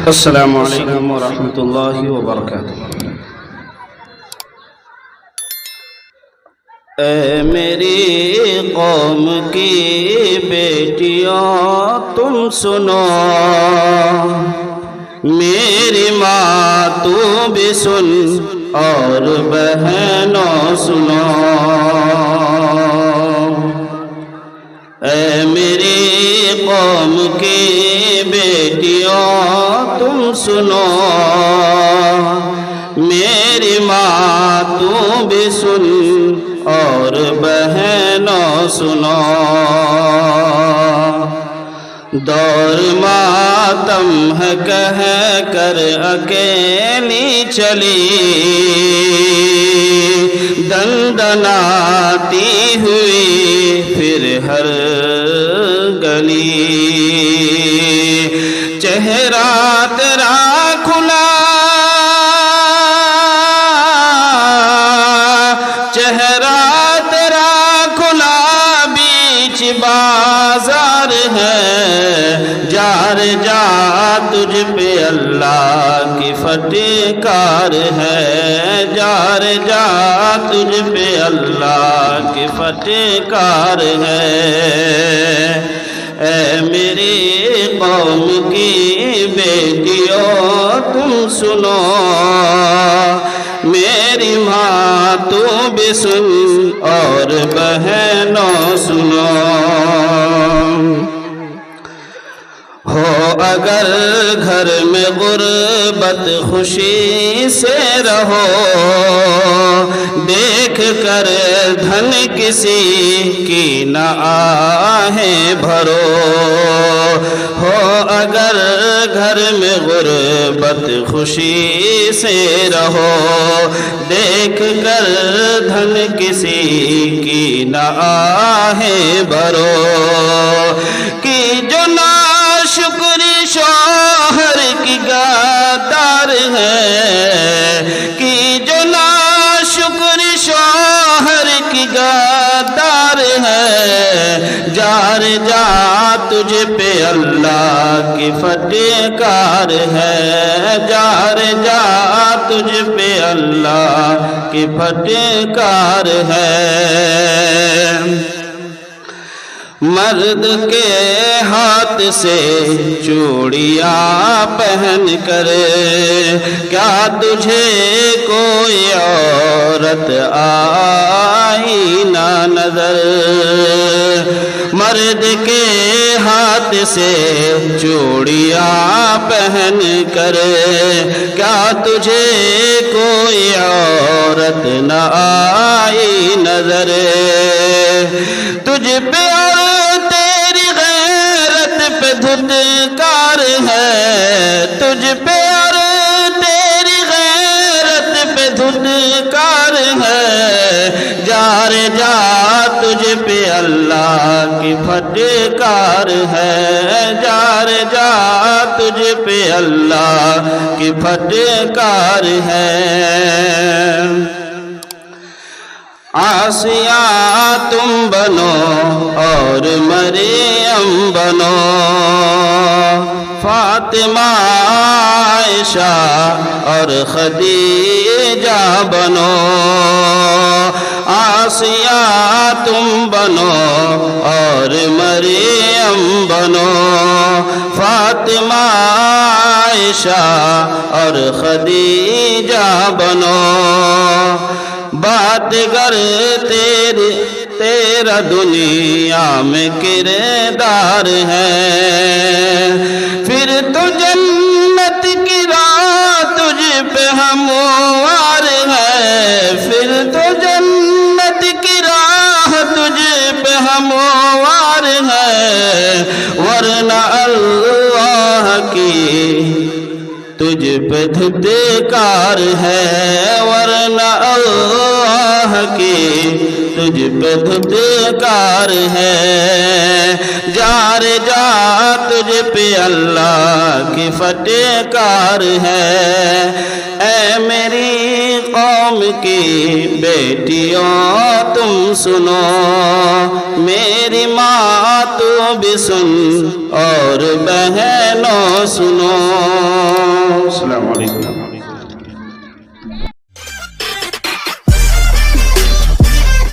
السلام علیکم ورحمۃ اللہ وبرکاتہ۔ اے میری قوم کی بیٹیوں تم سنو، میری ماں تو بھی سن اور بہنوں سنو۔ اے میری قوم کی بیٹیوں تم سنو، میری ماں تو بھی سن اور بہنوں سنو۔ دور ماتم ہے کہہ کر اکیلی چلی، دندناتی ہوئی پھر ہر گلی۔ چہرہ تیرا کھلا، چہرہ تیرا کھلا بیچ بازار ہے، جار جا تجھ پہ اللہ کی پھٹکار ہے، جار جا تجھ پہ اللہ کی پھٹکار ہے۔ اے میری قوم کی بیٹیوں تم سنو، میری ماں تو بھی سن اور بہنوں سنو۔ ہو اگر گھر میں غربت خوشی سے رہو، دیکھ کر دھن کسی کی نہ آہیں بھرو۔ ہو اگر گھر میں غربت خوشی سے رہو، دیکھ کر دھن کسی کی نہ آہیں بھرو۔ کہ جو شکری شوہر کی غدار ہے، کہ جو ناشکری شوہر کی غدار ہے، جار جا تجھ پہ اللہ کی پھٹکار ہے، جار جا تجھ پہ اللہ کی پھٹکار ہے۔ مرد کے ہاتھ سے چوڑیاں پہن کر کیا تجھے کوئی عورت آئی نہ نظر؟ مرد کے ہاتھ سے چوڑیاں پہن کر کیا تجھے کوئی عورت نہ آئی نظر؟ تجھ پہ تیری غیرت پہ دھتکار ہے، تجھ پہ اور تیری غیرت پہ دھتکار ہے، جار جا تجھ پہ اللہ کی پھٹکار ہے، جار جا تجھ پہ اللہ کی پھٹکار ہے۔ آسیہ تم بنو اور مریم بنو، فاطمہ عائشہ اور خدیجہ بنو۔ آسیہ تم بنو اور مریم بنو، فاطمہ عائشہ اور خدیجہ بنو۔ بات گر تیرا دنیا میں کردار ہے، پھر تو جنت کی راہ تجھ پہ ہموار ہے، پھر تو جنت کی راہ تجھ پہ ہموار ہے، ورنہ اللہ کی تجھ پہ دھتکار ہے، ورنہ اللہ کی تجھ پہ دھتکار ہے، جار جا تجھ پہ اللہ کی پھٹکار ہے۔ اے میری قوم کی بیٹیوں تم سنو، میری ماں تو بھی سن اور بہنوں سنو۔ السلام علیکم.